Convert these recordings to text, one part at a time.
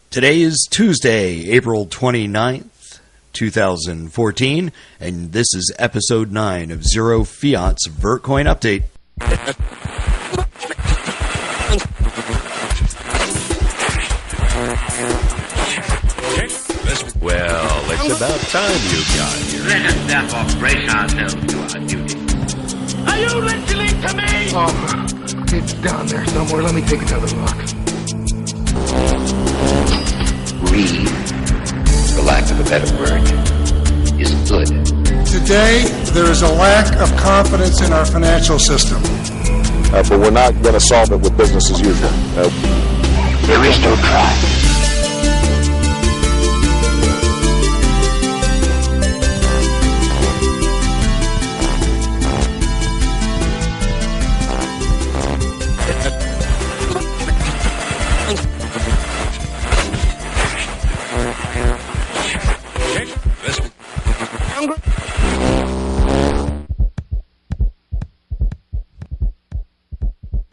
Today is Tuesday, April 29th, 2014, and this is episode 9 of Zero Fiat's Vertcoin Update. Well, it's about time you got here. Let us therefore brace ourselves to our duty. Are you listening to me? Oh, it's down there somewhere. Let me take another look. Greed, for lack of a better word, is good. Today, there is a lack of confidence in our financial system. But we're not going to solve it with business as usual. There is no try.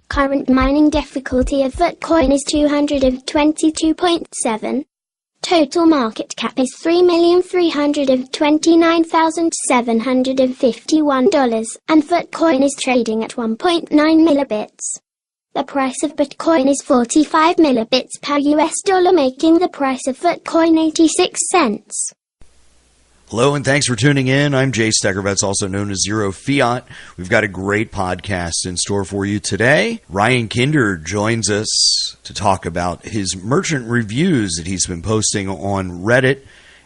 Current mining difficulty of Vertcoin is 222.7. Total market cap is $3,329,751, and Vertcoin is trading at 1.9 millibits. The price of Bitcoin is 45 millibits per US dollar, making the price of Vertcoin 86 cents. Hello and thanks for tuning in. I'm Jay Steckervetz, also known as Zero Fiat. We've got a great podcast in store for you today. Ryan Kinder joins us to talk about his merchant reviews that he's been posting on Reddit,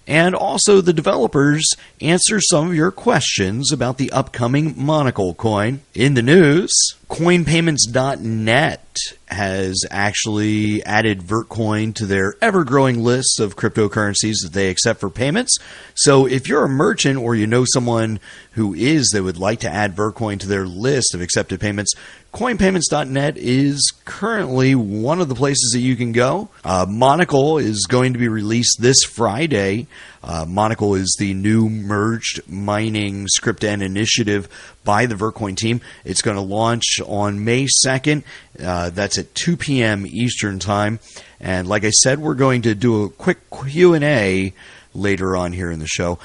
and also the developers answer some of your questions about the upcoming Monocle coin. In the news, CoinPayments.net has actually added Vertcoin to their ever-growing list of cryptocurrencies that they accept for payments. So if you're a merchant or you know someone who is that would like to add Vertcoin to their list of accepted payments, CoinPayments.net is currently one of the places that you can go. Monocle is going to be released this Friday. Monocle is the new merged mining script and initiative by the Vertcoin team. It's going to launch on May 2nd. That's at 2 p.m. Eastern Time. And like I said, we're going to do a quick Q&A later on here in the show.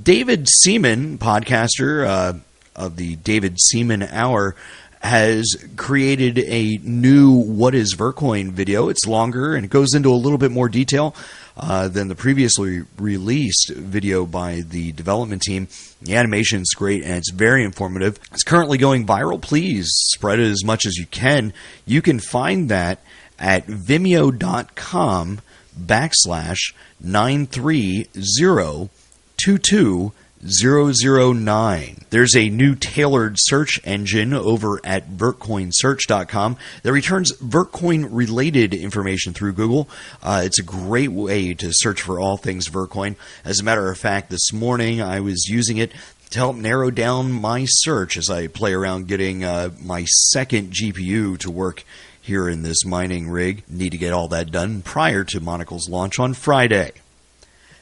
David Seaman, podcaster of the David Seaman Hour, has created a new What is Vertcoin video. It's longer and it goes into a little bit more detail than the previously released video by the development team. The animation's great and it's very informative. It's currently going viral. Please spread it as much as you can. You can find that at vimeo.com/93022 009. There's a new tailored search engine over at vertcoinsearch.com that returns Vertcoin related information through Google. It's a great way to search for all things Vertcoin. As a matter of fact, this morning I was using it to help narrow down my search as I play around getting my second GPU to work here in this mining rig. Need to get all that done prior to Monocle's launch on Friday.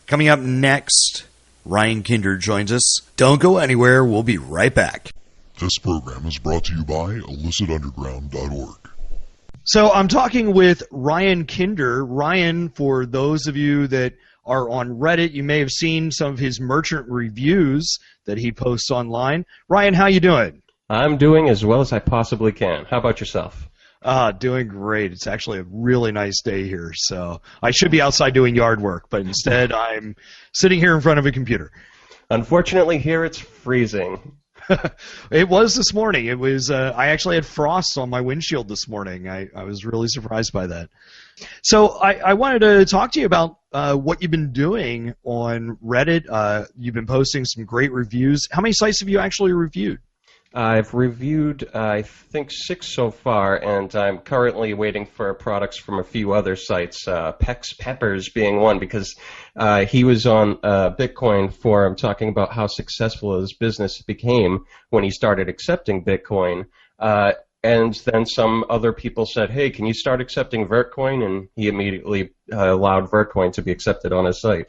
Coming up next, Ryan Kinder joins us. Don't go anywhere. We'll be right back. This program is brought to you by illicitunderground.org. So I'm talking with Ryan Kinder. Ryan, for those of you that are on Reddit, you may have seen some of his merchant reviews that he posts online. Ryan, how you doing? I'm doing as well as I possibly can. How about yourself? Doing great. It's actually a really nice day here, so I should be outside doing yard work, but instead I'm sitting here in front of a computer. Unfortunately, here it's freezing. It was this morning. It was. I actually had frost on my windshield this morning. I was really surprised by that. So I wanted to talk to you about what you've been doing on Reddit. You've been posting some great reviews. How many sites have you actually reviewed? I've reviewed, I think, 6 so far, and I'm currently waiting for products from a few other sites, Pex Peppers being one, because he was on a Bitcoin forum talking about how successful his business became when he started accepting Bitcoin. And then some other people said, hey, can you start accepting Vertcoin? And he immediately allowed Vertcoin to be accepted on his site.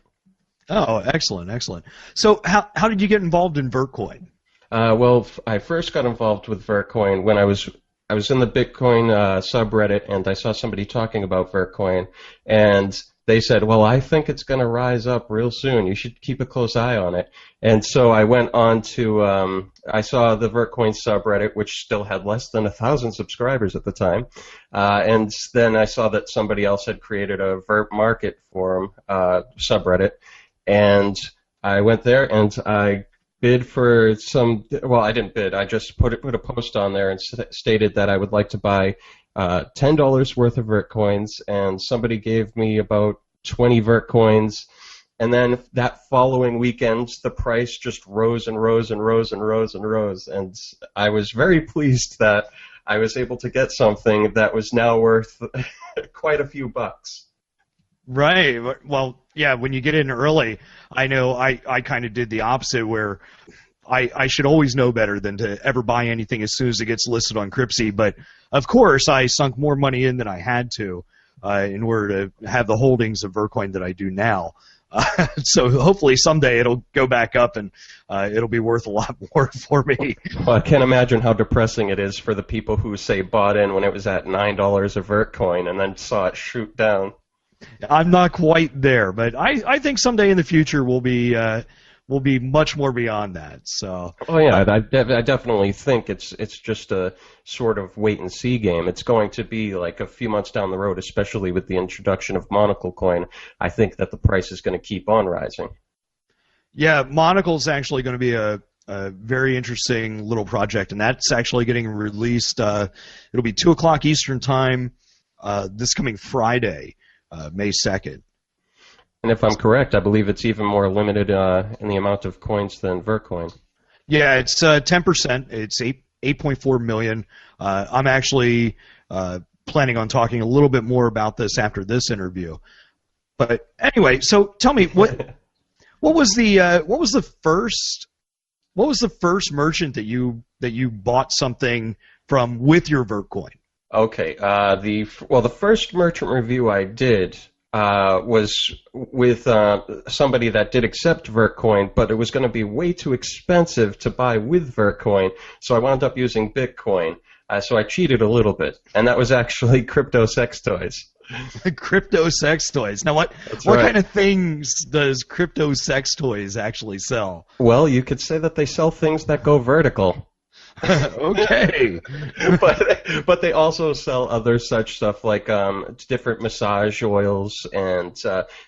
Oh, excellent, excellent. So how did you get involved in Vertcoin? Well, I first got involved with Vertcoin when I was I was in the Bitcoin subreddit, and I saw somebody talking about Vertcoin, and they said, well, I think it's going to rise up real soon. You should keep a close eye on it. And so I went on to, I saw the Vertcoin subreddit, which still had less than 1,000 subscribers at the time. And then I saw that somebody else had created a Vert Market forum subreddit. And I went there and I bid for some, well, I didn't bid. I just put a post on there and stated that I would like to buy $10 worth of Vertcoins, and somebody gave me about 20 Vertcoins, and then that following weekend the price just rose and rose and rose and rose and rose, and I was very pleased that I was able to get something that was now worth quite a few bucks. Right. Well, yeah, when you get in early, I know I kind of did the opposite, where I should always know better than to ever buy anything as soon as it gets listed on Cryptsy. But, of course, I sunk more money in than I had to in order to have the holdings of Vertcoin that I do now. So hopefully someday it'll go back up and it'll be worth a lot more for me. Well, I can't imagine how depressing it is for the people who, say, bought in when it was at $9 a Vertcoin and then saw it shoot down. I'm not quite there, but I think someday in the future we'll be much more beyond that. So. Oh yeah, I definitely think it's just a sort of wait and see game. It's going to be like a few months down the road, especially with the introduction of Monocle Coin. I think that the price is going to keep on rising. Yeah, Monocle's actually going to be a very interesting little project, and that's actually getting released. It'll be 2 o'clock Eastern time this coming Friday, May 2nd. And if I'm correct, I believe it's even more limited in the amount of coins than Vertcoin. Yeah, it's 10%. It's 8.4 million. I'm actually planning on talking a little bit more about this after this interview. But anyway, so tell me what was the first merchant that you bought something from with your Vertcoin? Okay, the first merchant review I did was with somebody that did accept Vertcoin, but it was going to be way too expensive to buy with Vertcoin, so I wound up using Bitcoin. So I cheated a little bit, and that was actually Crypto Sex Toys. Crypto Sex Toys. Now, what kind of things does Crypto Sex Toys actually sell? Well, you could say that they sell things that go vertical. Okay. but they also sell other such stuff like different massage oils, and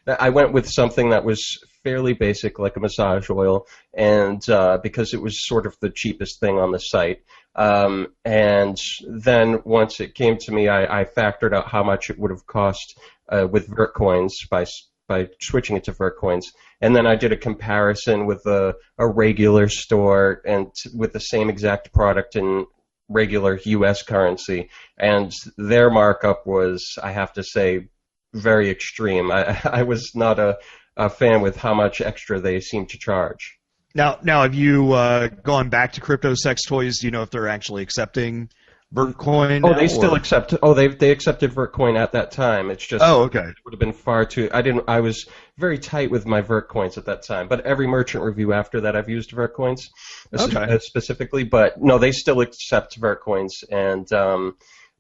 I went with something that was fairly basic, like a massage oil, and because it was sort of the cheapest thing on the site. And then once it came to me, I factored out how much it would have cost with Vertcoins by switching it to Vertcoins, and then I did a comparison with a regular store and with the same exact product in regular U.S. currency, and their markup was, I have to say, very extreme. I was not a fan with how much extra they seemed to charge. Now, have you gone back to Crypto Sex Toys? Do you know if they're actually accepting Vertcoin? Oh, they still accept. Oh, they accepted Vertcoin at that time. It's just. Oh, okay. It would have been far too. I was very tight with my Vertcoins at that time. But every merchant review after that, I've used Vertcoins specifically. But no, they still accept Vertcoins, and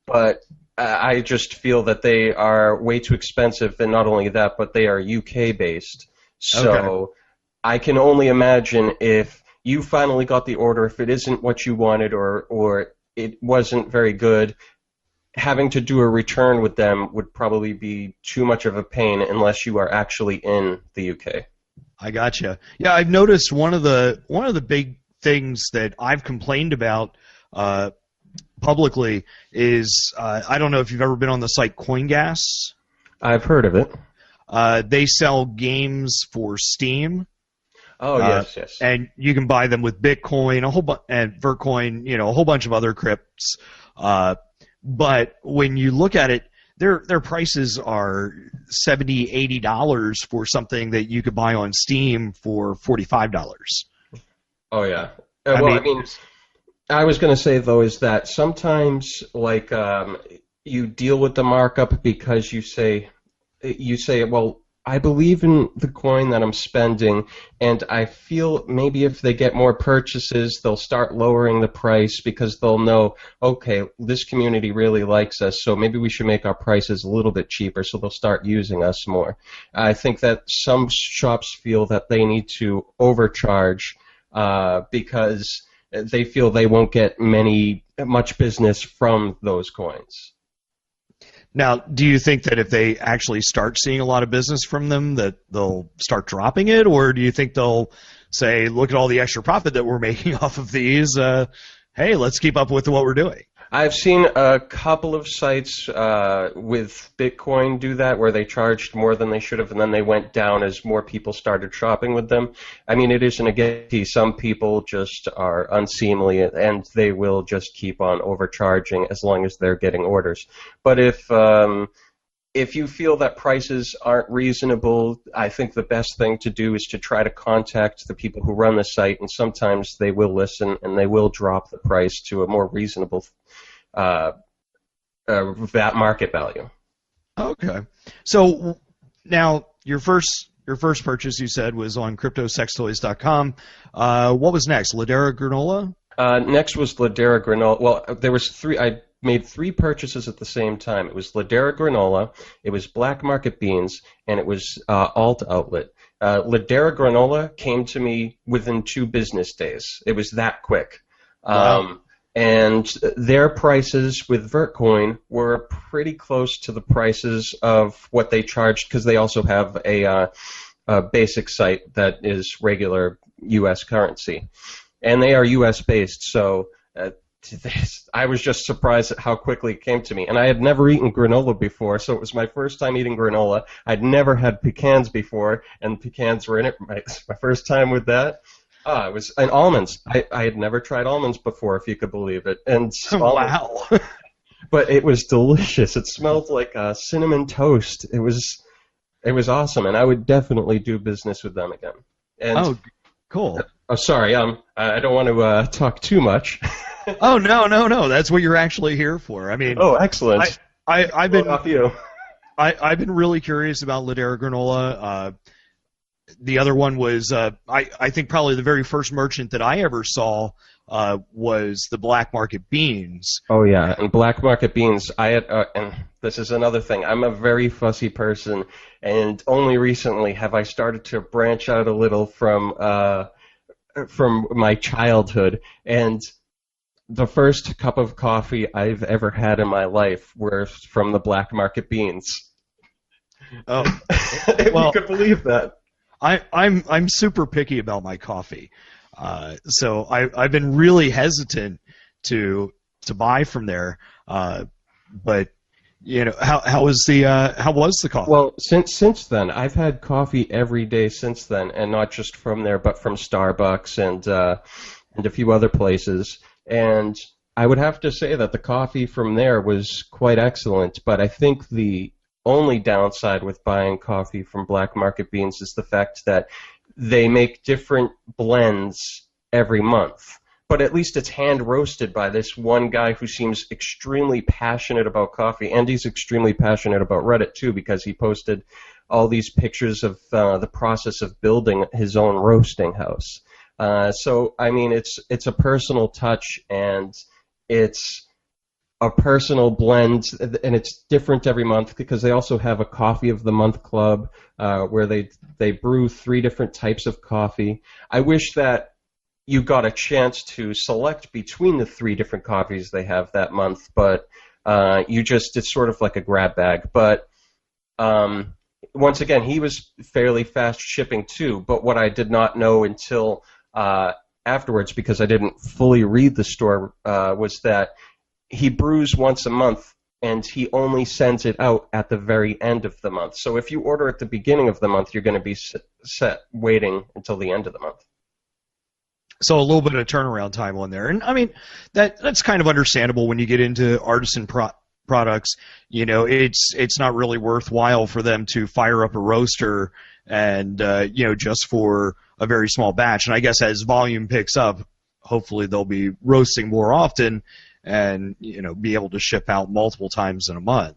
but I just feel that they are way too expensive. And not only that, but they are UK based. So. Okay. I can only imagine if you finally got the order, if it isn't what you wanted or it wasn't very good, having to do a return with them would probably be too much of a pain unless you are actually in the UK. I gotcha. Yeah, I've noticed one of the big things that I've complained about publicly is I don't know if you've ever been on the site CoinGas. I've heard of it. They sell games for Steam. Oh yes. And you can buy them with Bitcoin, and Vertcoin, a whole bunch of other crypts. But when you look at it, their prices are $70, $80 for something that you could buy on Steam for $45. Oh yeah. I mean, I was going to say though is that sometimes you deal with the markup because you say well, I believe in the coin that I'm spending, and I feel maybe if they get more purchases, they'll start lowering the price because they'll know, okay, this community really likes us, so maybe we should make our prices a little bit cheaper, so they'll start using us more. I think that some shops feel that they need to overcharge because they feel they won't get much business from those coins. Now, do you think that if they actually start seeing a lot of business from them, that they'll start dropping it, or do you think they'll say, look at all the extra profit that we're making off of these, hey, let's keep up with what we're doing? I've seen a couple of sites with Bitcoin do that, where they charged more than they should have, and then they went down as more people started shopping with them. I mean, it isn't a guarantee. Some people just are unseemly, and they will just keep on overcharging as long as they're getting orders. But if you feel that prices aren't reasonable, I think the best thing to do is to try to contact the people who run the site, and sometimes they will listen and they will drop the price to a more reasonable that market value. Okay. So now your first purchase, you said, was on cryptosextoys.com. What was next? Ladera granola? Next was Ladera granola. Well, there was three. I made three purchases at the same time. It was Ladera granola, it was black market beans, and it was alt outlet. Ladera granola came to me within 2 business days. It was that quick. Wow. And their prices with Vertcoin were pretty close to the prices of what they charged, because they also have a basic site that is regular U.S. currency. And they are U.S. based, so I was just surprised at how quickly it came to me. And I had never eaten granola before, so it was my first time eating granola. I'd never had pecans before, and pecans were in it. My first time with that. It was and almonds. I had never tried almonds before, if you could believe it. And wow. But it was delicious. It smelled like cinnamon toast. It was awesome, and I would definitely do business with them again. And, cool. Oh, sorry. I don't want to talk too much. Oh, no. That's what you're actually here for. I mean. Oh, excellent. I've been off you. I've been really curious about Ladera granola. The other one was, I think probably the very first merchant that I ever saw was the black market beans. Oh, yeah, and black market beans, I had, and this is another thing, I'm a very fussy person, and only recently have I started to branch out a little from my childhood, and the first cup of coffee I've ever had in my life were from the black market beans. Oh, if you could believe that. I'm super picky about my coffee, so I've been really hesitant to buy from there. But you know, how was the coffee? Well, since then, I've had coffee every day since then, and not just from there, but from Starbucks and a few other places. And I would have to say that the coffee from there was quite excellent. But I think the only downside with buying coffee from black market beans is the fact that they make different blends every month. But at least it's hand roasted by this one guy who seems extremely passionate about coffee, and he's extremely passionate about Reddit too, because he posted all these pictures of the process of building his own roasting house. So I mean, it's a personal touch, and it's a personal blend, and it's different every month because they also have a coffee of the month club where they brew 3 different types of coffee. I wish that you got a chance to select between the 3 different coffees they have that month, but it's sort of like a grab bag. But once again, he was fairly fast shipping too, but what I did not know until afterwards, because I didn't fully read the store, was that he brews once a month, and he only sends it out at the very end of the month. So if you order at the beginning of the month, you're going to be set waiting until the end of the month. So a little bit of turnaround time on there. And, I mean, that's kind of understandable when you get into artisan products. You know, it's not really worthwhile for them to fire up a roaster and, just for a very small batch. And I guess as volume picks up, hopefully they'll be roasting more often and, be able to ship out multiple times in a month.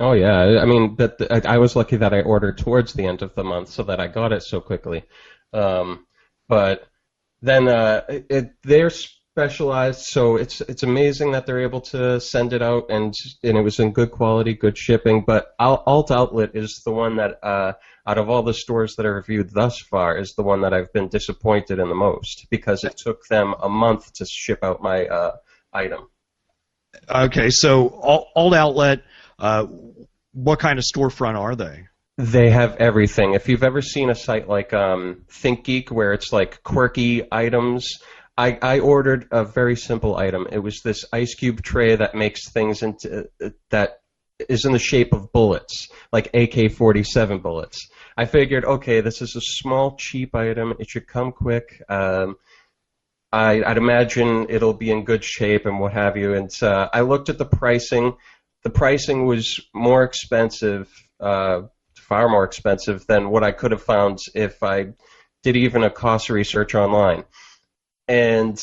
Oh yeah, I mean, I was lucky that I ordered towards the end of the month so that I got it so quickly. But then they're specialized, so it's amazing that they're able to send it out, and it was in good quality, good shipping. But Alt Outlet is the one that out of all the stores that I reviewed thus far is the one that I've been disappointed in the most because it took them a month to ship out my item. Okay, so Alt Outlet. What kind of storefront are they? They have everything. If you've ever seen a site like ThinkGeek where it's like quirky items, I ordered a very simple item. It was this ice cube tray that makes things into that is in the shape of bullets, like AK-47 bullets. I figured, okay, this is a small, cheap item. It should come quick. I'd imagine it'll be in good shape and what have you. And I looked at the pricing. The pricing was more expensive, far more expensive than what I could have found if I did even a cost research online. And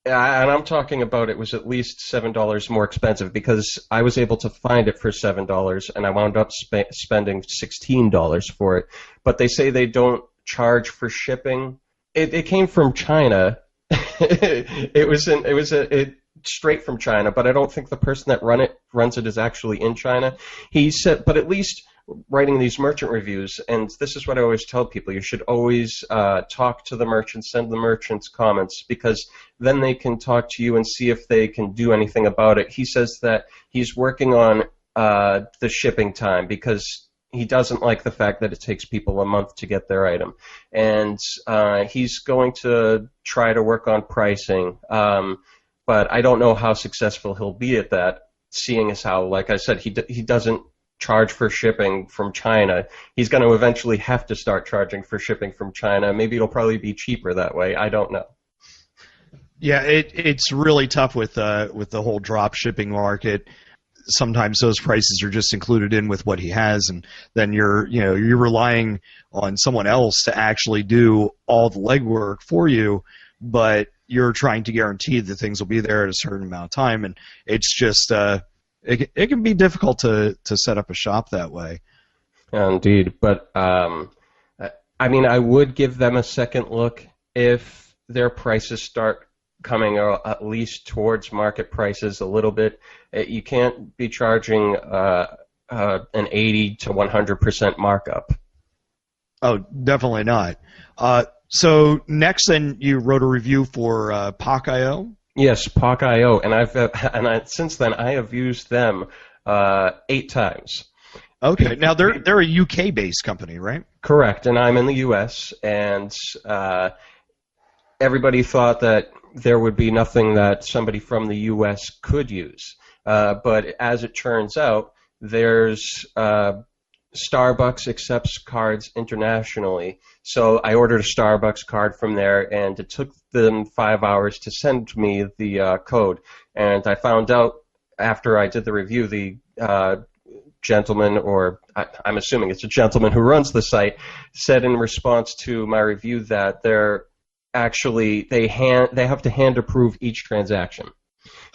I'm talking about it was at least $7 more expensive because I was able to find it for $7 and I wound up spending $16 for it. But they say they don't charge for shipping. It came from China. It was straight from China, but I don't think the person that runs it is actually in China. He said, but at least writing these merchant reviews, and this is what I always tell people, you should always talk to the merchants, send the merchants comments, because then they can talk to you and see if they can do anything about it. He says that he's working on the shipping time because he doesn't like the fact that it takes people a month to get their item. And he's going to try to work on pricing. But I don't know how successful he'll be at that, seeing as how, like I said, he doesn't charge for shipping from China. He's going to eventually have to start charging for shipping from China. Maybe it'll probably be cheaper that way. I don't know. Yeah, it's really tough with the whole drop shipping market. Sometimes those prices are just included in with what he has, and then you're relying on someone else to actually do all the legwork for you, but you're trying to guarantee that things will be there at a certain amount of time, and it's just it can be difficult to set up a shop that way. Indeed, but I mean, I would give them a second look if their prices start coming at least towards market prices a little bit. You can't be charging an 80 to 100% markup. Oh, definitely not. So next, then you wrote a review for POC.io. Yes, POC.io, and since then I have used them 8 times. Okay, now they're a UK-based company, right? Correct, and I'm in the US, and everybody thought that there would be nothing that somebody from the US could use, but as it turns out, there's Starbucks accepts cards internationally, so I ordered a Starbucks card from there, and it took them 5 hours to send me the code. And I found out after I did the review, the gentleman, or I'm assuming it's a gentleman who runs the site, said in response to my review that they're actually they have to hand approve each transaction.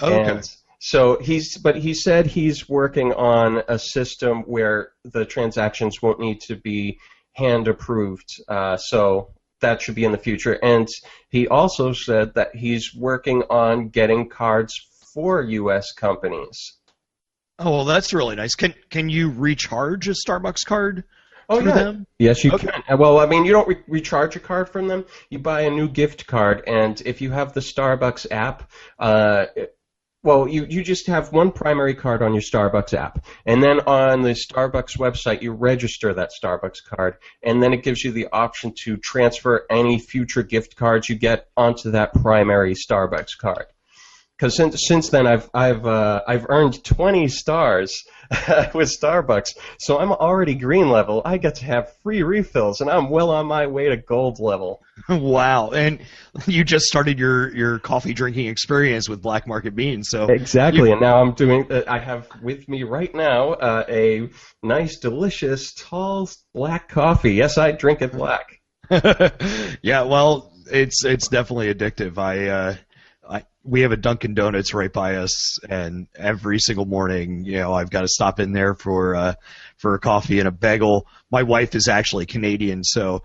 Okay. And so he said he's working on a system where the transactions won't need to be hand approved. So that should be in the future. And he also said that he's working on getting cards for U.S. companies. Oh, well, that's really nice. Can you recharge a Starbucks card through them? Yes, you can. Well, I mean, you don't recharge a card from them. You buy a new gift card, and if you have the Starbucks app, well, you just have one primary card on your Starbucks app, and then on the Starbucks website, you register that Starbucks card, and then it gives you the option to transfer any future gift cards you get onto that primary Starbucks card. Because since then, I've earned 20 stars with Starbucks, so I'm already green level. I get to have free refills, and I'm well on my way to gold level. Wow! And you just started your coffee drinking experience with Black Market Beans, so exactly. And now I'm doing. I have with me right now a nice, delicious, tall black coffee. Yes, I drink it black. Yeah, well, it's definitely addictive. we have a Dunkin' Donuts right by us, and every single morning, I've got to stop in there for a coffee and a bagel. My wife is actually Canadian, so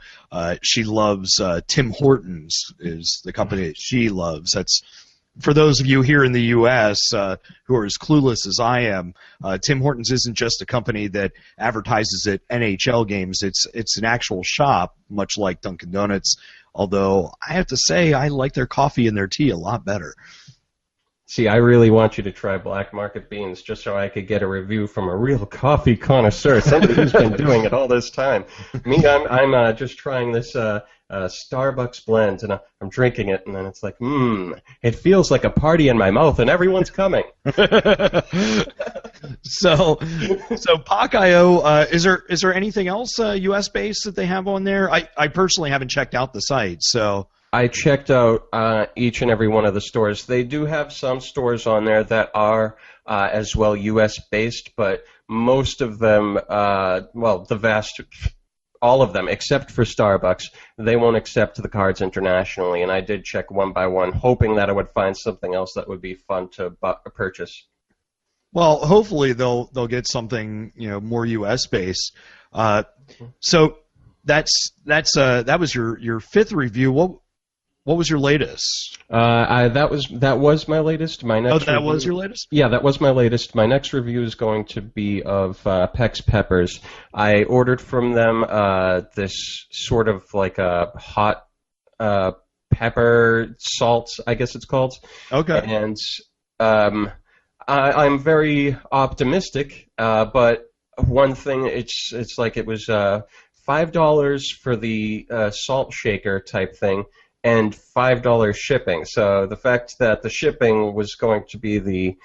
she loves Tim Hortons is the company that she loves. That's for those of you here in the U.S. Who are as clueless as I am. Tim Hortons isn't just a company that advertises at NHL games. It's an actual shop, much like Dunkin' Donuts. Although I have to say I like their coffee and their tea a lot better. See, I really want you to try black market beans just so I could get a review from a real coffee connoisseur, somebody who's been doing it all this time. Me, I'm just trying this Starbucks blend, and I'm drinking it, and then it's like, it feels like a party in my mouth, and everyone's coming. So POC.io, is there anything else U.S. based that they have on there? I personally haven't checked out the site, so. I checked out each and every one of the stores. They do have some stores on there that are as well U.S. based, but most of them, all of them, except for Starbucks, they won't accept the cards internationally. And I did check one by one, hoping that I would find something else that would be fun to purchase. Well, hopefully they'll get something more U.S. based. So that was your fifth review. What was your latest? That was my latest. My next. That was your latest? Yeah, that was my latest. My next review is going to be of Pex Peppers. I ordered from them this sort of like a hot pepper salt, I guess it's called. Okay. And I'm very optimistic, but one thing, it's like it was $5 for the salt shaker type thing, and $5 shipping. So the fact that the shipping was going to be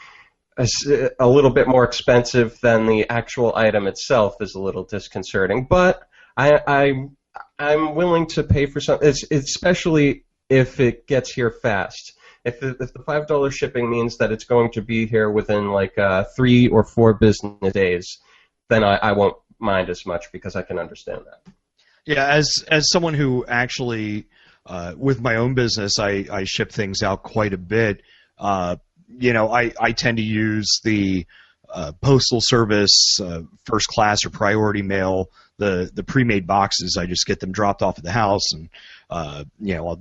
a little bit more expensive than the actual item itself is a little disconcerting. But I'm willing to pay for something, especially if it gets here fast. If the $5 shipping means that it's going to be here within like 3 or 4 business days, then I won't mind as much because I can understand that. Yeah, as someone who actually with my own business, I ship things out quite a bit. I tend to use the postal service, first class or priority mail, the pre-made boxes. I just get them dropped off at the house, and I'll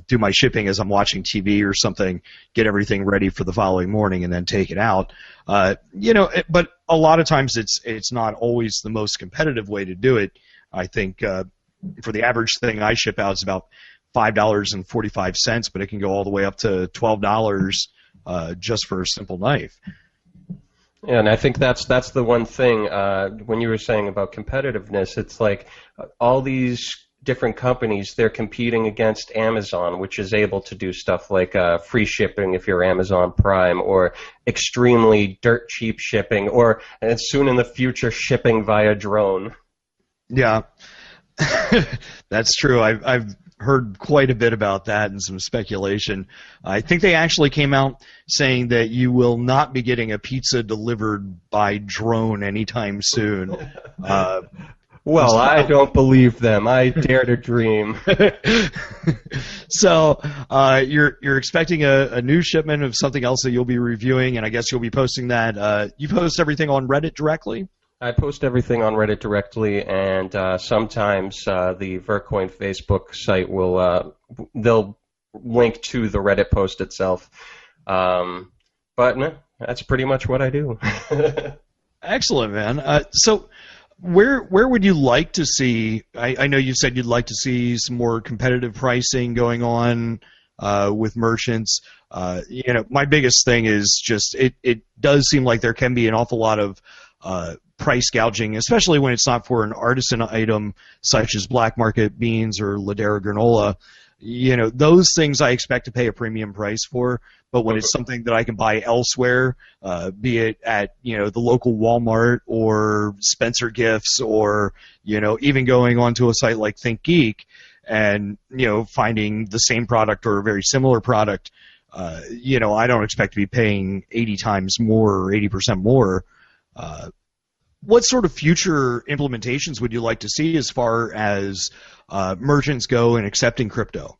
do my shipping as I'm watching TV or something, get everything ready for the following morning, and then take it out. But a lot of times it's not always the most competitive way to do it. I think for the average thing I ship out is about $5.45, but it can go all the way up to $12 just for a simple knife. Yeah, and I think that's the one thing when you were saying about competitiveness. It's like all these different companies, they're competing against Amazon, which is able to do stuff like free shipping if you're Amazon Prime, or extremely dirt cheap shipping, or and soon in the future shipping via drone. Yeah, that's true. I've heard quite a bit about that and some speculation. I think they actually came out saying that you will not be getting a pizza delivered by drone anytime soon. Well, I don't believe them. I dare to dream. So you're expecting a new shipment of something else that you'll be reviewing, and I guess you'll be posting that. You post everything on Reddit directly? I post everything on Reddit directly, and sometimes the Vertcoin Facebook site they'll link to the Reddit post itself. But no, that's pretty much what I do. Excellent, man. So where would you like to see? I know you said you'd like to see some more competitive pricing going on with merchants. My biggest thing is just it does seem like there can be an awful lot of price gouging, especially when it's not for an artisan item such as black market beans or Ladera granola. Those things I expect to pay a premium price for, but when it's something that I can buy elsewhere, be it at the local Walmart or Spencer Gifts, or even going onto a site like ThinkGeek and finding the same product or a very similar product, I don't expect to be paying 80 times more or 80% more. What sort of future implementations would you like to see as far as merchants go in accepting crypto?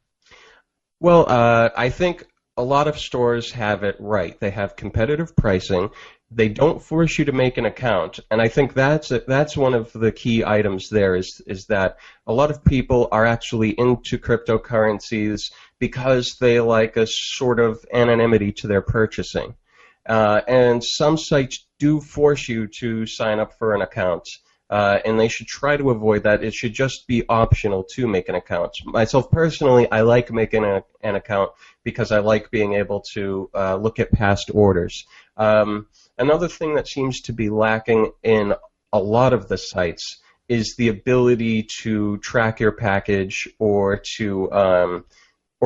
Well, I think a lot of stores have it right. They have competitive pricing. They don't force you to make an account, and I think that's one of the key items there is that a lot of people are actually into cryptocurrencies because they like a sort of anonymity to their purchasing. And some sites do force you to sign up for an account, and they should try to avoid that. It should just be optional to make an account. Myself personally, I like making an account because I like being able to look at past orders. Another thing that seems to be lacking in a lot of the sites is the ability to track your package or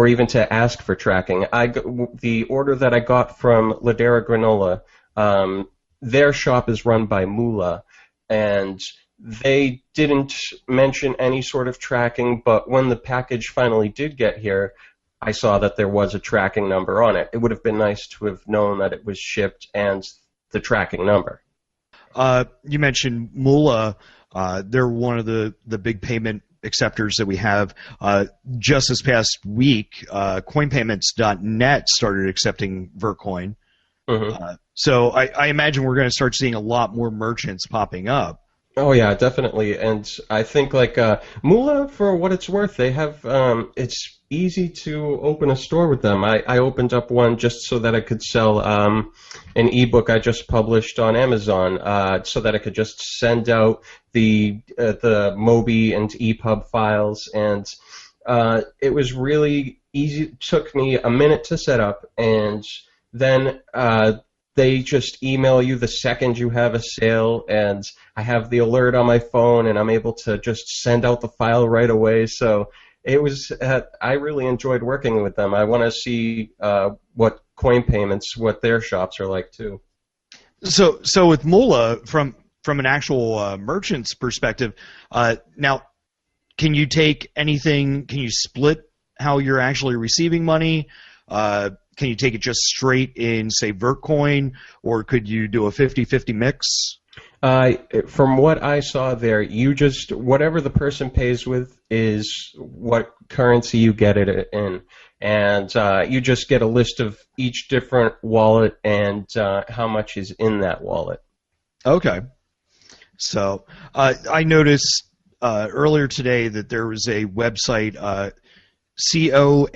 even to ask for tracking. The order that I got from Ladera Granola, their shop is run by Moolah, and they didn't mention any sort of tracking, but when the package finally did get here, I saw that there was a tracking number on it. It would have been nice to have known that it was shipped and the tracking number. You mentioned Moolah. They're one of the big payment acceptors that we have. Just this past week, coinpayments.net started accepting Vertcoin. Mm-hmm. So I imagine we're going to start seeing a lot more merchants popping up. Oh yeah, definitely. And I think like Moolah, for what it's worth, they have it's easy to open a store with them. I opened up one just so that I could sell an ebook I just published on Amazon, so that I could just send out the Mobi and EPUB files, and it was really easy. It took me a minute to set up, and then they just email you the second you have a sale, and I have the alert on my phone, and I'm able to just send out the file right away. So it was, I really enjoyed working with them. I want to see what Coin Payments, what their shops are like too. So with Moolah, from an actual merchant's perspective, now can you take anything? Can you split how you're actually receiving money? Can you take it just straight in, say, Vertcoin, or could you do a 50-50 mix? From what I saw there, you just, whatever the person pays with is what currency you get it in. And you just get a list of each different wallet and how much is in that wallet. Okay. So I noticed earlier today that there was a website, coaex.com,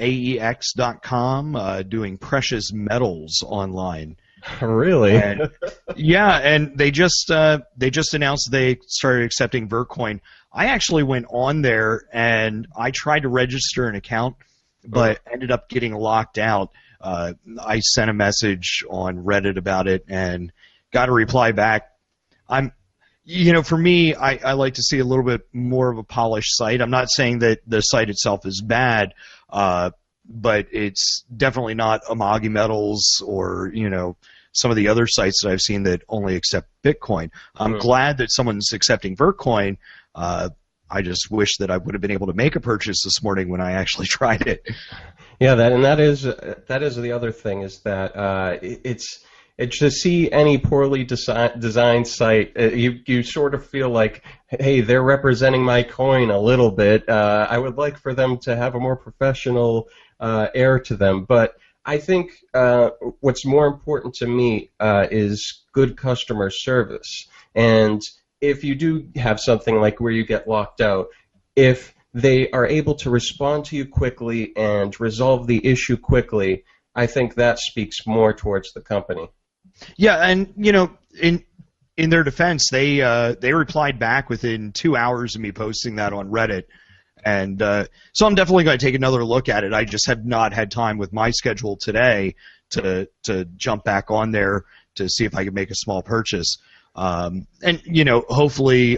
doing precious metals online. Really? And, yeah, and they just announced they started accepting Vertcoin. I actually went on there and I tried to register an account, but ended up getting locked out. I sent a message on Reddit about it and got a reply back. For me, I like to see a little bit more of a polished site. I'm not saying that the site itself is bad, but it's definitely not Amagi Metals or, some of the other sites that I've seen that only accept Bitcoin. I'm glad that someone's accepting Vertcoin. I just wish that I would have been able to make a purchase this morning when I actually tried it. Yeah, that is the other thing, is that it's to see any poorly designed site, you sort of feel like, hey, they're representing my coin a little bit. I would like for them to have a more professional air to them. But I think what's more important to me is good customer service. And if you do have something like where you get locked out, if they are able to respond to you quickly and resolve the issue quickly, I think that speaks more towards the company. Yeah, and in their defense, they replied back within 2 hours of me posting that on Reddit, and so I'm definitely going to take another look at it. I just have not had time with my schedule today to jump back on there to see if I can make a small purchase. And hopefully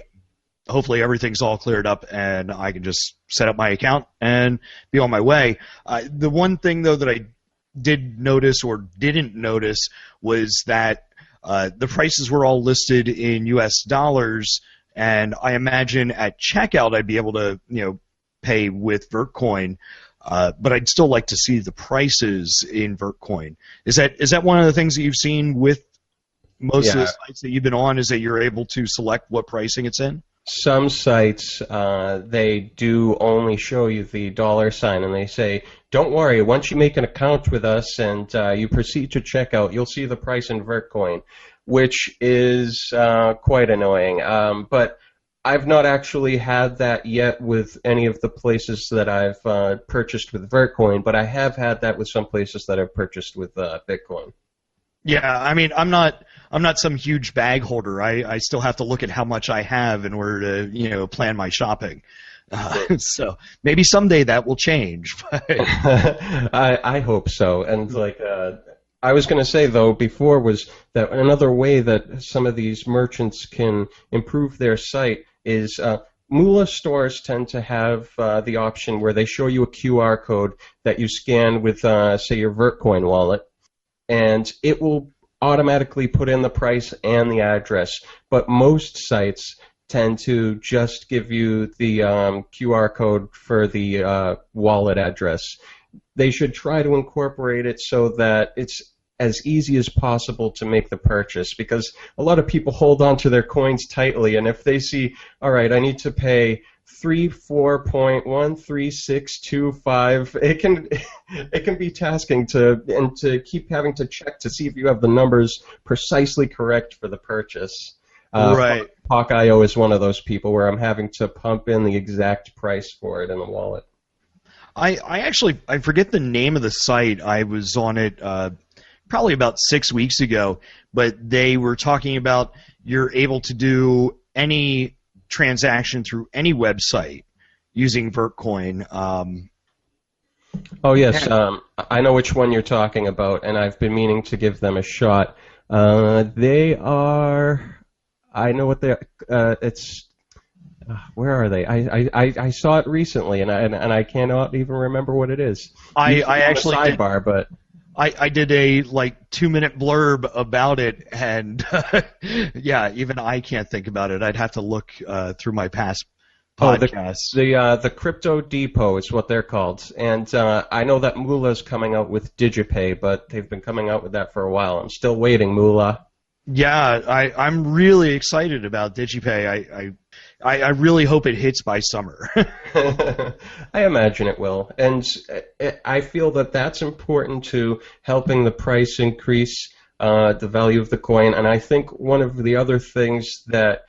everything's all cleared up and I can just set up my account and be on my way. The one thing though that I did notice or didn't notice was that the prices were all listed in U.S. dollars, and I imagine at checkout I'd be able to pay with Vertcoin, but I'd still like to see the prices in Vertcoin. Is that one of the things that you've seen with most of the sites that you've been on, is that you're able to select what pricing it's in? some sites, they do only show you the dollar sign, and they say, don't worry, once you make an account with us and you proceed to checkout, you'll see the price in Vertcoin, which is quite annoying. But I've not actually had that yet with any of the places that I've purchased with Vertcoin, but I have had that with some places that I've purchased with Bitcoin. Yeah, I mean, I'm not some huge bag holder. I still have to look at how much I have in order to, plan my shopping. So maybe someday that will change. I hope so. And I was going to say, though, before was that another way that some of these merchants can improve their site is Moolah stores tend to have the option where they show you a QR code that you scan with, say, your Vertcoin wallet, and it will automatically put in the price and the address. But most sites tend to just give you the QR code for the wallet address. They should try to incorporate it so that it's as easy as possible to make the purchase, because a lot of people hold on to their coins tightly, and if they see, all right, I need to pay 34.13625, it can be tasking to keep having to check to see if you have the numbers precisely correct for the purchase. Right. Hawk.io is one of those people where I'm having to pump in the exact price for it in the wallet. I forget the name of the site. I was on it probably about 6 weeks ago, but they were talking about you're able to do any transaction through any website using Vertcoin. Oh, yes. I know which one you're talking about, and I've been meaning to give them a shot. They are... I know what they're... where are they? I saw it recently, and I cannot even remember what it is. I actually sidebar, but I did a 2-minute blurb about it, and yeah, even I can't think about it. I'd have to look through my past podcasts. The Crypto Depot is what they're called, and I know that Moolah's coming out with DigiPay, but they've been coming out with that for a while. I'm still waiting, Moolah. Yeah, I'm really excited about DigiPay. I really hope it hits by summer. I imagine it will, and I feel that that's important to helping the price increase, the value of the coin, and I think one of the other things that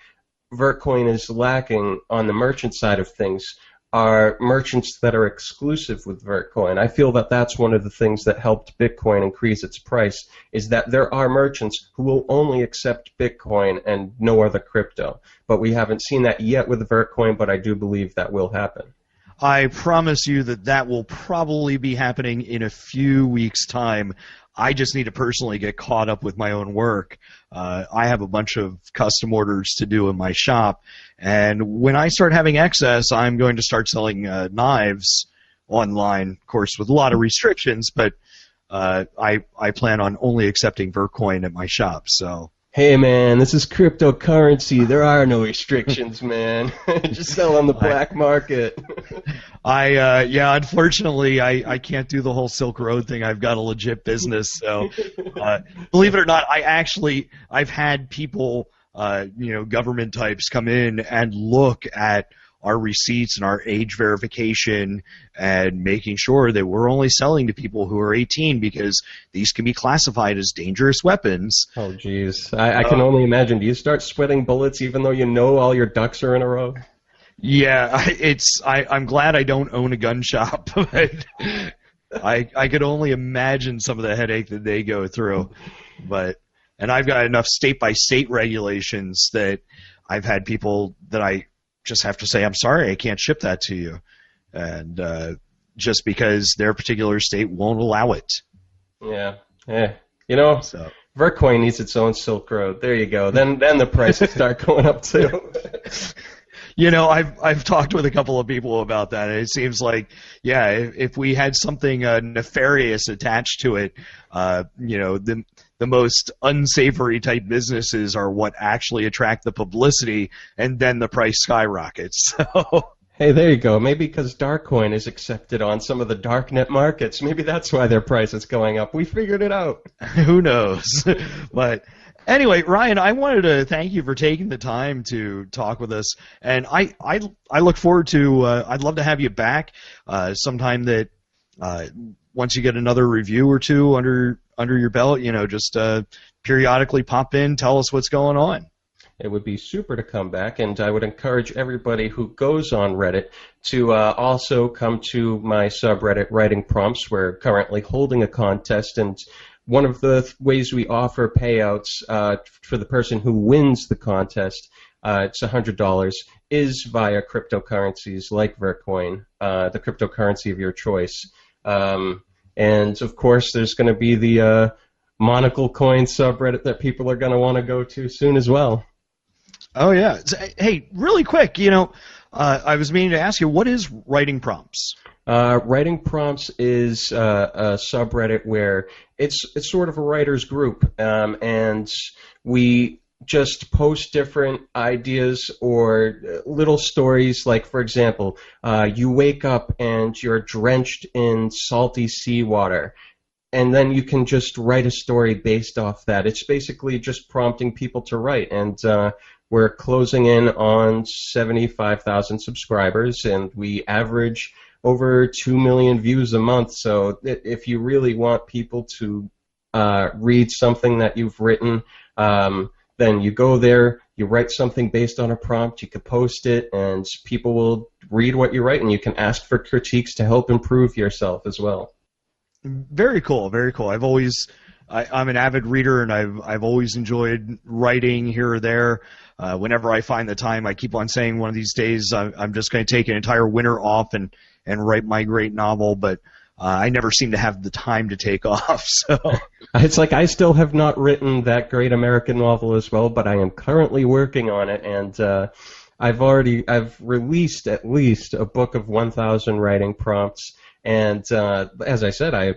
Vertcoin is lacking on the merchant side of things are merchants that are exclusive with Vertcoin. I feel that that's one of the things that helped Bitcoin increase its price, is that there are merchants who will only accept Bitcoin and no other crypto. But we haven't seen that yet with Vertcoin, but I do believe that will happen. I promise you that will probably be happening in a few weeks' time. I just need to personally get caught up with my own work. I have a bunch of custom orders to do in my shop, and when I start having excess, I'm going to start selling knives online, of course, with a lot of restrictions, but I plan on only accepting Vertcoin at my shop. So. Hey man, this is cryptocurrency. There are no restrictions, man. Just sell on the black market. Unfortunately, I can't do the whole Silk Road thing. I've got a legit business, so believe it or not, I've had people, government types come in and look at our receipts and our age verification and making sure that we're only selling to people who are 18, because these can be classified as dangerous weapons. Oh, geez. I can only imagine. Do you start sweating bullets even though you know all your ducks are in a row? Yeah, I'm glad I don't own a gun shop, but I could only imagine some of the headache that they go through. And I've got enough state-by-state regulations that I've had people that I just have to say, I'm sorry, I can't ship that to you, and just because their particular state won't allow it. Yeah. So. Vertcoin needs its own Silk Road. There you go. Then the price will start going up too. I've talked with a couple of people about that, and it seems like, if we had something nefarious attached to it, the most unsavory type businesses are what actually attract the publicity, and then the price skyrockets. So. Hey, there you go. Maybe because Darkcoin is accepted on some of the darknet markets. Maybe that's why their price is going up. We figured it out. Who knows? But Anyway, Ryan, I wanted to thank you for taking the time to talk with us, and I look forward to. I'd love to have you back sometime that once you get another review or two under your belt. Just periodically pop in, tell us what's going on. It would be super to come back, and I would encourage everybody who goes on Reddit to also come to my subreddit, Writing Prompts. We're currently holding a contest, and one of the ways we offer payouts for the person who wins the contest, it's $100, is via cryptocurrencies like Vertcoin, the cryptocurrency of your choice. And, of course, there's going to be the Monocle Coin subreddit that people are going to want to go to soon as well. Oh, yeah. Hey, really quick, I was meaning to ask you, what is Writing Prompts? Writing Prompts is a subreddit where it's sort of a writer's group, and we just post different ideas or little stories. Like, for example, you wake up and you're drenched in salty seawater, and then you can just write a story based off that. It's basically just prompting people to write, and we're closing in on 75,000 subscribers, and we average over 2 million views a month. So if you really want people to read something that you've written, then you go there, you write something based on a prompt, you can post it, and people will read what you write, and you can ask for critiques to help improve yourself as well. Very cool, very cool. I'm an avid reader, and I've always enjoyed writing here or there. Whenever I find the time, I keep on saying one of these days I'm just going to take an entire winter off and write my great novel, but I never seem to have the time to take off. So it's like I still have not written that great American novel as well, but I am currently working on it, and I've released at least a book of 1,000 writing prompts, and as I said, I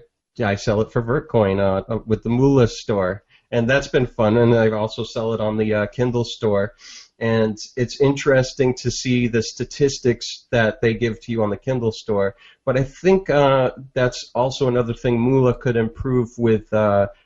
sell it for Vertcoin with the Moolah store, and that's been fun. And I also sell it on the Kindle store, and it's interesting to see the statistics that they give to you on the Kindle store. But I think that's also another thing Moolah could improve with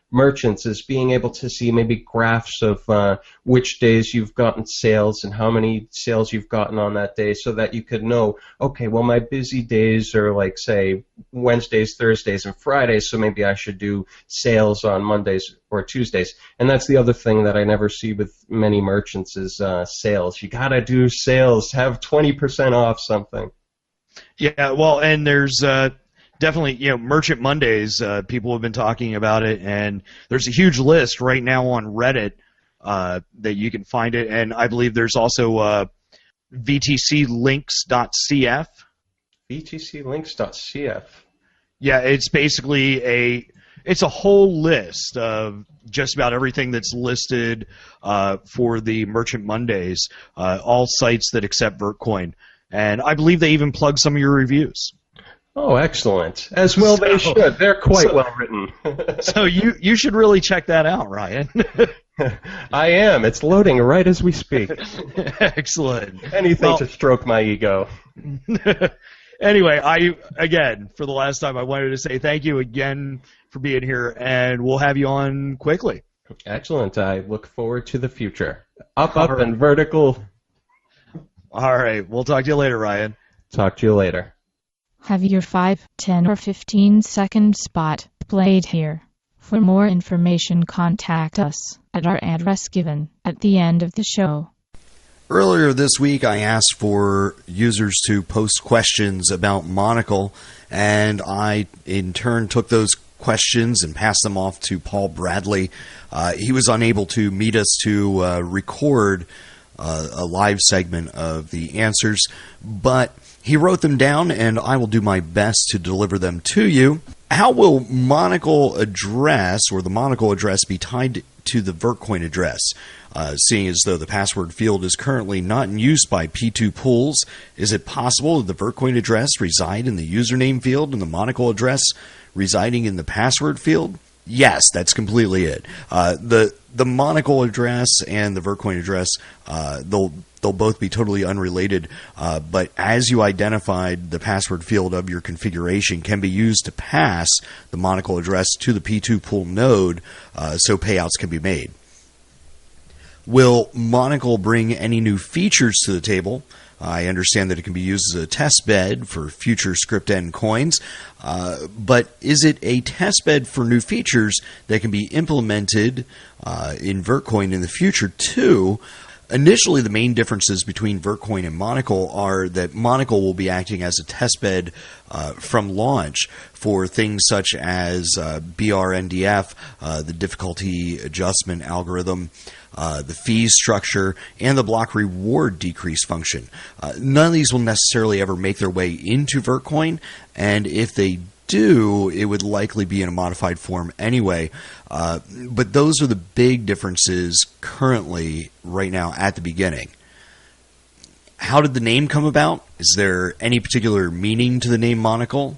merchants, is being able to see maybe graphs of which days you've gotten sales and how many sales you've gotten on that day, so that you could know, okay, well, my busy days are like, say, Wednesdays, Thursdays, and Fridays, so maybe I should do sales on Mondays or Tuesdays. And that's the other thing that I never see with many merchants is sales. You gotta do sales, have 20% off something. Yeah, well, and there's definitely, Merchant Mondays, people have been talking about it, and there's a huge list right now on Reddit that you can find it, and I believe there's also VTClinks.cf. VTClinks.cf. Yeah, it's basically it's a whole list of just about everything that's listed for the Merchant Mondays, all sites that accept Vertcoin, and I believe they even plug some of your reviews. Oh, excellent. As well they should. They're quite well written. So you should really check that out, Ryan. I am. It's loading right as we speak. Excellent. Anything to stroke my ego. Anyway, again, for the last time, I wanted to say thank you again for being here, and we'll have you on quickly. Excellent. I look forward to the future. Up, and vertical. All right. We'll talk to you later, Ryan. Talk to you later. Have your 5, 10, or 15-second spot played here. For more information, contact us at our address given at the end of the show. Earlier this week, I asked for users to post questions about Monocle, and I, in turn, took those questions and passed them off to Paul Bradley. He was unable to meet us to record a live segment of the answers, but he wrote them down, and I will do my best to deliver them to you. How will Monocle address, or the Monocle address, be tied to the Vertcoin address? Seeing as though the password field is currently not in use by P2 pools, is it possible that the Vertcoin address reside in the username field and the Monocle address residing in the password field? Yes, that's completely it. The Monocle address and the Vertcoin address, they'll both be totally unrelated, but as you identified, the password field of your configuration can be used to pass the Monocle address to the P2 pool node, so payouts can be made. Will Monocle bring any new features to the table? I understand that it can be used as a test bed for future script-end coins, but is it a test bed for new features that can be implemented in Vertcoin in the future too? Initially, the main differences between Vertcoin and Monocle are that Monocle will be acting as a testbed from launch for things such as BRNDF, the difficulty adjustment algorithm, the fees structure, and the block reward decrease function. None of these will necessarily ever make their way into Vertcoin, and if they do, it would likely be in a modified form anyway. But those are the big differences currently, right now, at the beginning. How did the name come about? Is there any particular meaning to the name Monocle?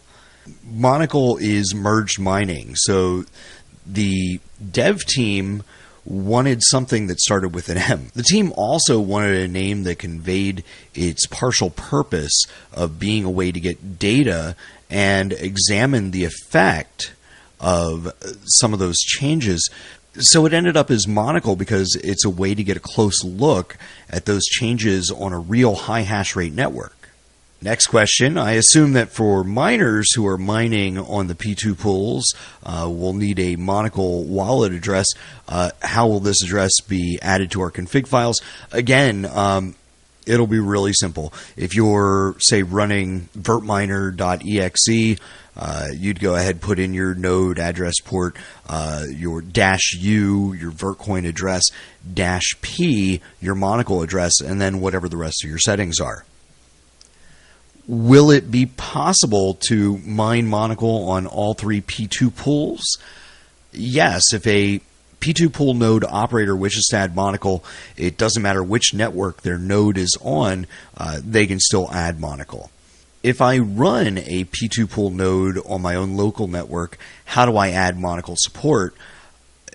Monocle is merged mining. So the dev team wanted something that started with an M. The team also wanted a name that conveyed its partial purpose of being a way to get data and examine the effect of some of those changes. So it ended up as Monocle because it's a way to get a close look at those changes on a real high hash rate network. Next question. I assume that for miners who are mining on the P2 pools, we'll need a Monocle wallet address. How will this address be added to our config files? Again, it'll be really simple. If you're, say, running vertminer.exe, you'd go ahead, put in your node address port, your -u, your Vertcoin address, -p, your Monocle address, and then whatever the rest of your settings are. Will it be possible to mine Monocle on all three P2 pools? Yes, if a P2 pool node operator wishes to add Monocle, it doesn't matter which network their node is on, they can still add Monocle. If I run a P2 pool node on my own local network, how do I add Monocle support?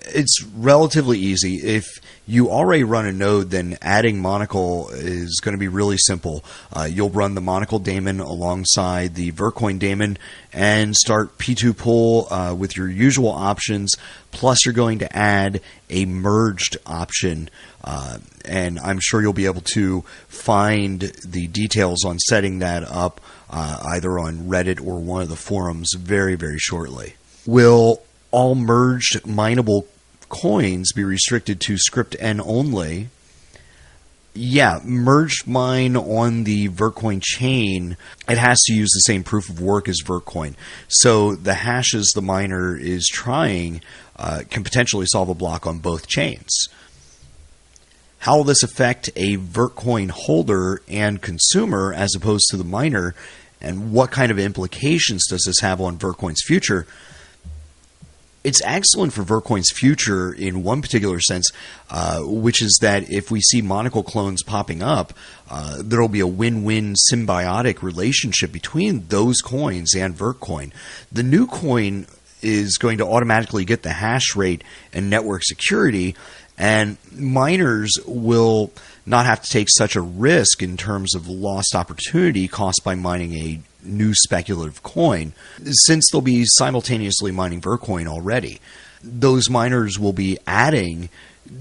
It's relatively easy. If you already run a node, then adding Monocle is going to be really simple. You'll run the Monocle daemon alongside the Vertcoin daemon and start P2 pool with your usual options, plus you're going to add a merged option, and I'm sure you'll be able to find the details on setting that up either on Reddit or one of the forums very, very shortly. Will all merged mineable coins be restricted to script N only? Yeah, merged mine on the Vertcoin chain, it has to use the same proof of work as Vertcoin. So the hashes the miner is trying can potentially solve a block on both chains. How will this affect a Vertcoin holder and consumer as opposed to the miner, and what kind of implications does this have on Vertcoin's future? It's excellent for Vertcoin's future in one particular sense, which is that if we see Monocle clones popping up, there will be a win-win symbiotic relationship between those coins and Vertcoin. The new coin is going to automatically get the hash rate and network security, and miners will not have to take such a risk in terms of lost opportunity caused by mining a new speculative coin, since they'll be simultaneously mining Vertcoin already. Those miners will be adding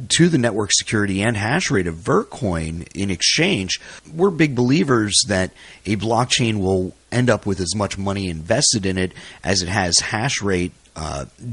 to the network security and hash rate of Vertcoin in exchange. We're big believers that a blockchain will end up with as much money invested in it as it has hash rate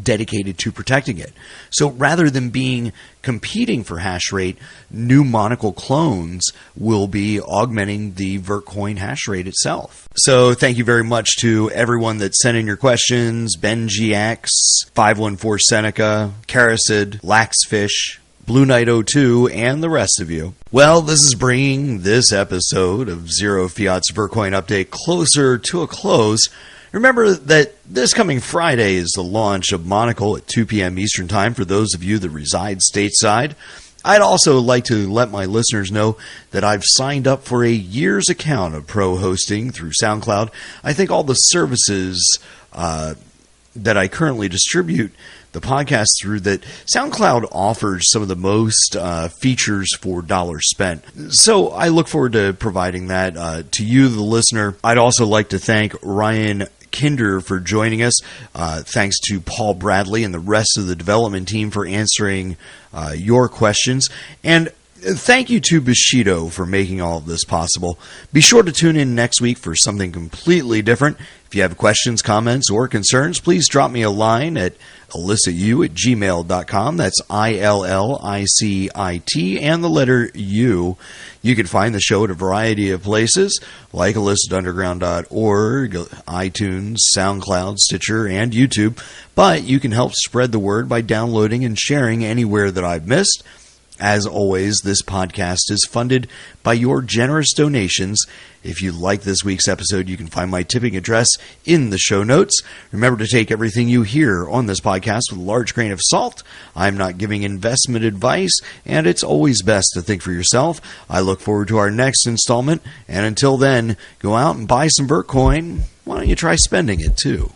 dedicated to protecting it. So rather than being competing for hash rate, new Monocle clones will be augmenting the Vertcoin hash rate itself. So thank you very much to everyone that sent in your questions: BenGX, 514 Seneca, Caracid, Laxfish, Blue Knight 02, and the rest of you. Well, this is bringing this episode of Zero Fiat's Vertcoin Update closer to a close. Remember that this coming Friday is the launch of Monocle at 2 p.m. Eastern Time for those of you that reside stateside. I'd also like to let my listeners know that I've signed up for a year's account of pro hosting through SoundCloud. I think all the services that I currently distribute the podcast through, that SoundCloud offers some of the most features for dollars spent. So I look forward to providing that to you, the listener. I'd also like to thank Ryan Kinder for joining us. Thanks to Paul Bradley and the rest of the development team for answering your questions. And thank you to Bushido for making all of this possible. Be sure to tune in next week for something completely different. If you have questions, comments, or concerns, please drop me a line at illicit@gmail.com. That's ILLICIT and the letter U. You can find the show at a variety of places like illicitunderground.org, iTunes, SoundCloud, Stitcher, and YouTube. But you can help spread the word by downloading and sharing anywhere that I've missed. As always, this podcast is funded by your generous donations. If you like this week's episode, you can find my tipping address in the show notes. Remember to take everything you hear on this podcast with a large grain of salt. I'm not giving investment advice, and it's always best to think for yourself. I look forward to our next installment, and until then, go out and buy some Vertcoin. Why don't you try spending it, too?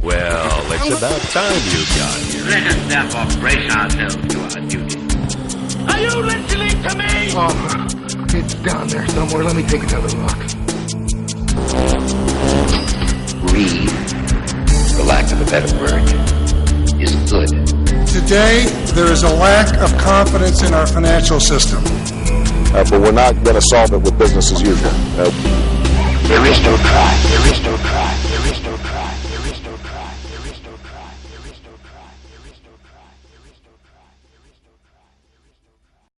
Well, it's about time you got here. Let us therefore brace ourselves to our duty. Are you listening to me? Oh, it's down there somewhere. Let me take another look. Greed, for lack of a better word, is good. Today, there is a lack of confidence in our financial system. But we're not going to solve it with business as usual. There is no try. There is no try.